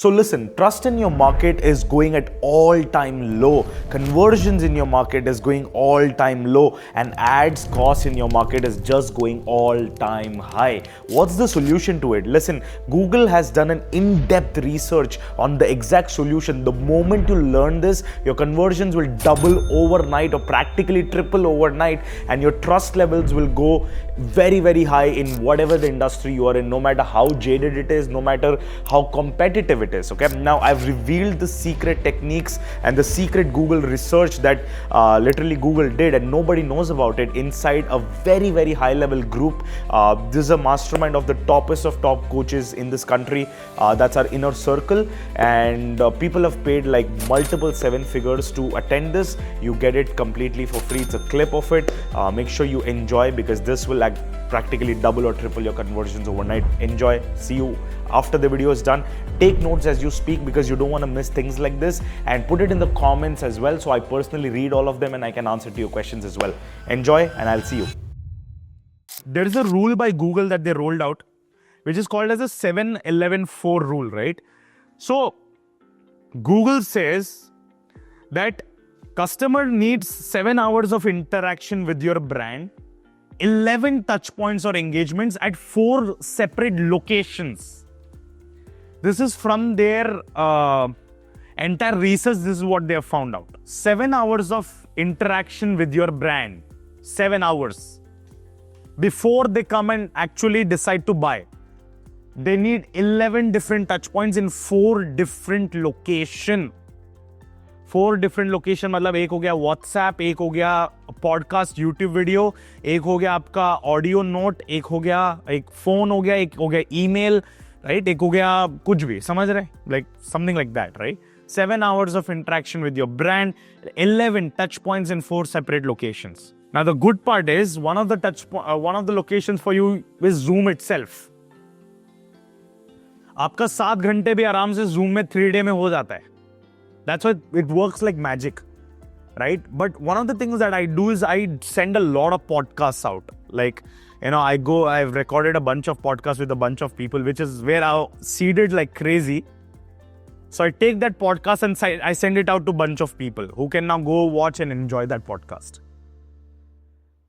So listen, trust in your market is going at all-time low. Conversions in your market is going all-time low, and ads cost in your market is just going all-time high. What's the solution to it? Listen, Google has done an in-depth research on the exact solution. The moment you learn this, your conversions will double overnight or practically triple overnight, and your trust levels will go very, very high in whatever the industry you are in, no matter how jaded it is, no matter how competitive it is. Okay, now I've revealed the secret techniques and the secret Google research that literally Google did and nobody knows about it inside a very, very high level group. This is a mastermind of the toppest of top coaches in this country. That's our inner circle, and people have paid like multiple 7 figures to attend this. You get it completely for free. It's a clip of it. Make sure you enjoy, because this will practically double or triple your conversions overnight. Enjoy. See you after the video is done. Take notes as you speak, because you don't want to miss things like this, and put it in the comments as well, so I personally read all of them and I can answer to your questions as well. Enjoy, and I'll see you. There is a rule by Google that they rolled out, which is called as a 7-11-4 rule, right? So Google says that customer needs 7 hours of interaction with your brand, 11 touch points or engagements at 4 separate locations. This is from their entire research. This is what they have found out. 7 hours of interaction with your brand. 7 hours. Before they come and actually decide to buy, they need 11 different touch points in 4 different locations. 4 different location मतलब एक हो गया WhatsApp, एक हो गया podcast YouTube video, एक हो गया आपका ऑडियो नोट, एक हो गया एक फोन हो गया, एक हो गया ईमेल, राइट, एक हो गया कुछ भी, समझ रहे, like something like that, right. 7 hours of interaction with your brand, 11 touch points in 4 separate locations. Now the good part is one of the locations for you is Zoom itself. आपका 7 घंटे भी आराम से Zoom में 3 day में हो जाता है. That's why it works like magic, right? But one of the things that I do is I send a lot of podcasts out. Like, I've recorded a bunch of podcasts with a bunch of people, which is where I seeded like crazy. So I take that podcast and I send it out to a bunch of people who can now go watch and enjoy that podcast.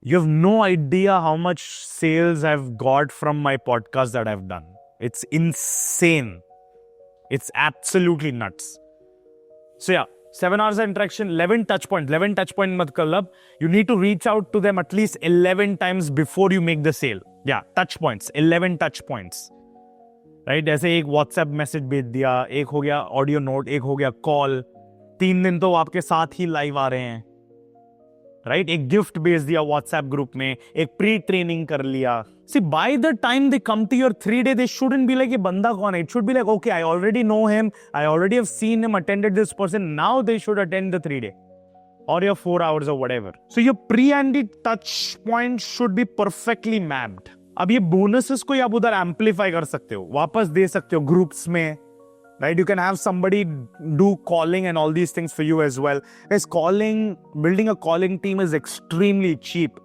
You have no idea how much sales I've got from my podcast that I've done. It's insane. It's absolutely nuts. So yeah, 7 hours of interaction, 11 touch points. 11 touch point matlab you need to reach out to them at least 11 times before you make the sale. Yeah, touch points, 11 touch points. Right? जैसे एक WhatsApp message भेज दिया, एक हो गया audio note, एक हो गया कॉल, 3 दिन तो आपके साथ ही लाइव आ रहे हैं, राइट. एक गिफ्ट भेज दिया WhatsApp ग्रुप में, एक प्री ट्रेनिंग कर लिया. See, by the time they come to your 3 day, they shouldn't be like, ये बंदा कौन है? It should be like, okay, I already know him, I already have seen him, attended this person. Now they should attend the 3 day or your 4 hours or whatever. So your pre and touch points should be perfectly mapped. अब ये bonuses को आप उधर amplify कर सकते हो, वापस दे सकते हो groups में, right? You can have somebody do calling and all these things for you as well. Guys, building a calling team is extremely cheap.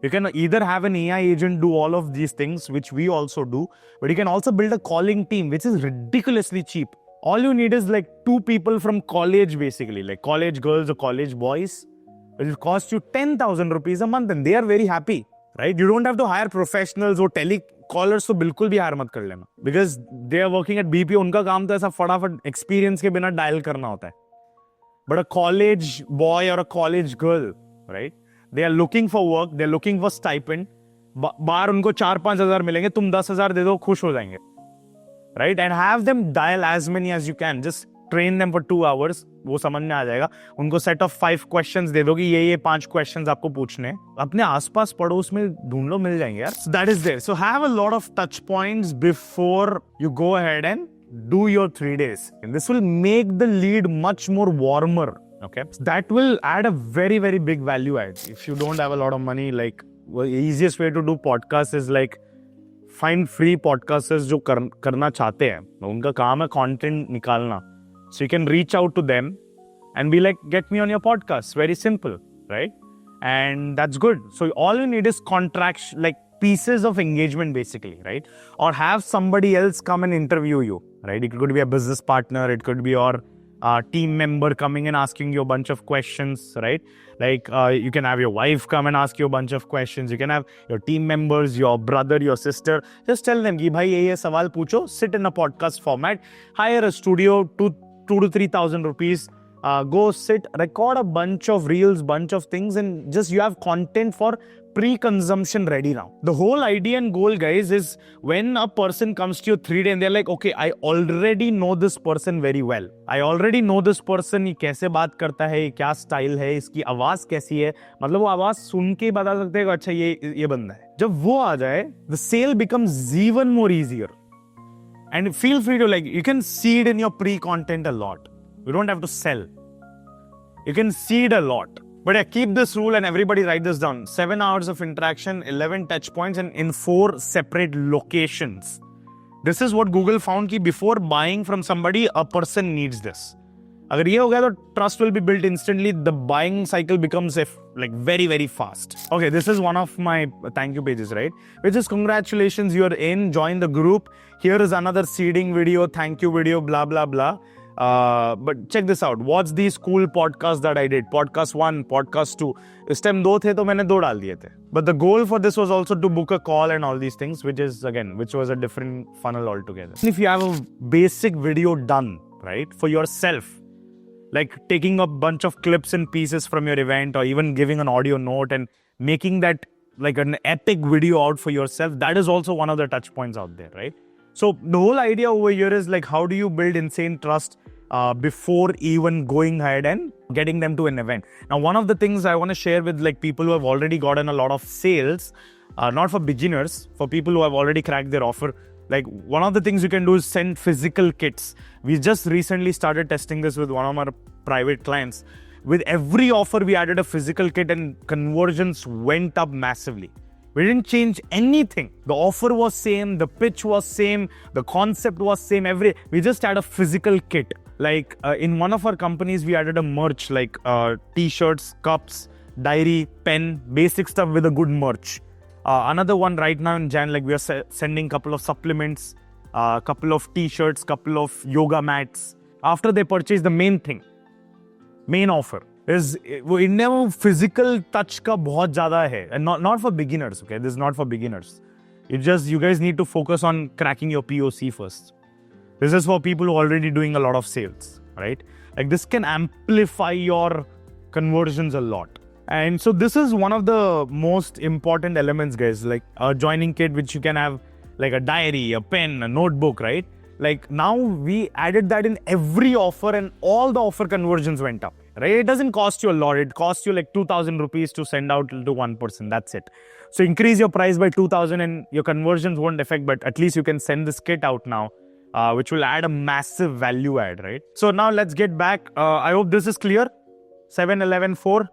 You can either have an AI agent do all of these things, which we also do, but you can also build a calling team, which is ridiculously cheap. All you need is like 2 people from college, basically, like college girls or college boys. It will cost you 10,000 rupees a month, and they are very happy, right? You don't have to hire professionals or telecallers, so बिल्कुल भी hire मत कर लेना, because they are working at BPO. उनका काम तो ऐसा फटाफट experience के बिना dial करना होता है. But a college boy or a college girl, right? They are looking for work, they are looking for stipend. बाहर उनको 4-5 हजार मिलेंगे, तुम 10 हजार दे दो, खुश हो जाएंगे, right? And have them dial as many as you can. Just train them for 2 hours. वो समझ में आ जाएगा. उनको set of 5 questions दे दो कि ये 5 questions आपको पूछने हैं. अपने आसपास पड़ोस में ढूंढ लो, मिल जाएंगे यार. So that is there. So have a lot of touch points before you go ahead and do your 3 days. And this will make the lead much more warmer. Okay, so that will add a very, very big value add. If you don't have a lot of money, like the easiest way to do podcasts is like find free podcasters जो करना चाहते हैं. उनका काम है content निकालना. So you can reach out to them and be like, get me on your podcast. Very simple, right? And that's good. So all you need is pieces of engagement basically, right? Or have somebody else come and interview you, right? It could be a business partner, it could be your team member coming and asking you a bunch of questions, right? Like you can have your wife come and ask you a bunch of questions. You can have your team members, your brother, your sister. Just tell them कि भाई ये सवाल पूछो. Sit in a podcast format. Hire a studio, 2,000 to 3,000 rupees. Go sit, record a bunch of reels, bunch of things, and just you have content for pre-consumption ready now. The whole idea and goal, guys, is when a person comes to you 3D and they're like, okay, I already know this person very well. I already know this person, ये कैसे बात करता है, ये क्या style है, इसकी आवाज कैसी है, मतलब वो आवाज सुन के बता सकते हैं अच्छा ये बंदा है. जब वो आ जाए, the sale becomes even more easier. And feel free to you can seed in your pre-content a lot. You don't have to sell. You can seed a lot. But yeah, keep this rule and everybody write this down. 7 hours of interaction, 11 touch points and in 4 separate locations. This is what Google found कि before buying from somebody, a person needs this. अगर ये हो गया तो trust will be built instantly. The buying cycle becomes very, very fast. Okay, this is one of my thank you pages, right? Which is congratulations, you're in, join the group. Here is another seeding video, thank you video, blah, blah, blah. But check this out. Watch these cool podcasts that I did. Podcast 1, podcast 2. इस time 2 थे तो मैंने 2 डाल दिए थे. But the goal for this was also to book a call and all these things, which was a different funnel altogether. If you have a basic video done, right, for yourself, like taking a bunch of clips and pieces from your event or even giving an audio note and making that like an epic video out for yourself, that is also one of the touch points out there, right? So the whole idea over here is like, how do you build insane trust before even going ahead and getting them to an event? Now, one of the things I want to share with like people who have already gotten a lot of sales, not for beginners, for people who have already cracked their offer, like one of the things you can do is send physical kits. We just recently started testing this with one of our private clients. With every offer, we added a physical kit and conversions went up massively. We didn't change anything. The offer was same, the pitch was same, the concept was same, we just had a physical kit. Like in one of our companies, we added a merch like t-shirts, cups, diary, pen, basic stuff with a good merch. Another one right now in Jan, like we are sending a couple of supplements, a couple of t-shirts, couple of yoga mats. After they purchase the main thing, main offer. वो India में physical touch का बहुत ज्यादा है and not for beginners, okay? This is not for beginners. You guys need to focus on cracking your POC first. This is for people who are already doing a lot of sales, right? Like this can amplify your conversions a lot. And so this is one of the most important elements, guys, like a joining kit, which you can have like a diary, a pen, a notebook, right? Like now we added that in every offer and all the offer conversions went up, right? It doesn't cost you a lot. It costs you like 2,000 rupees to send out to one person. That's it. So increase your price by 2,000 and your conversions won't affect, but at least you can send this kit out now, which will add a massive value add, right? So now let's get back. I hope this is clear. 7, 11, 4.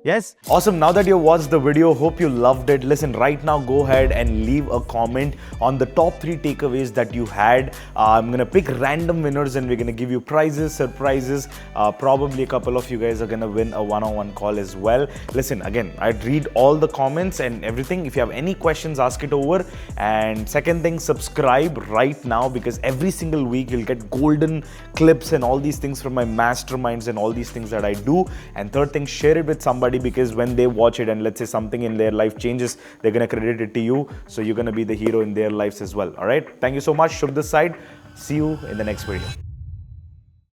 Yes? Awesome. Now that you watched the video, hope you loved it. Listen, right now, go ahead and leave a comment on the top 3 takeaways that you had. I'm going to pick random winners and we're going to give you prizes, surprises. Probably a couple of you guys are going to win a one-on-one call as well. Listen, again, I'd read all the comments and everything. If you have any questions, ask it over. And second thing, subscribe right now because every single week you'll get golden clips and all these things from my masterminds and all these things that I do. And third thing, share it with somebody, because when they watch it and let's say something in their life changes, they're going to credit it to you. So you're going to be the hero in their lives as well. All right. Thank you so much. Shubh this side. See you in the next video.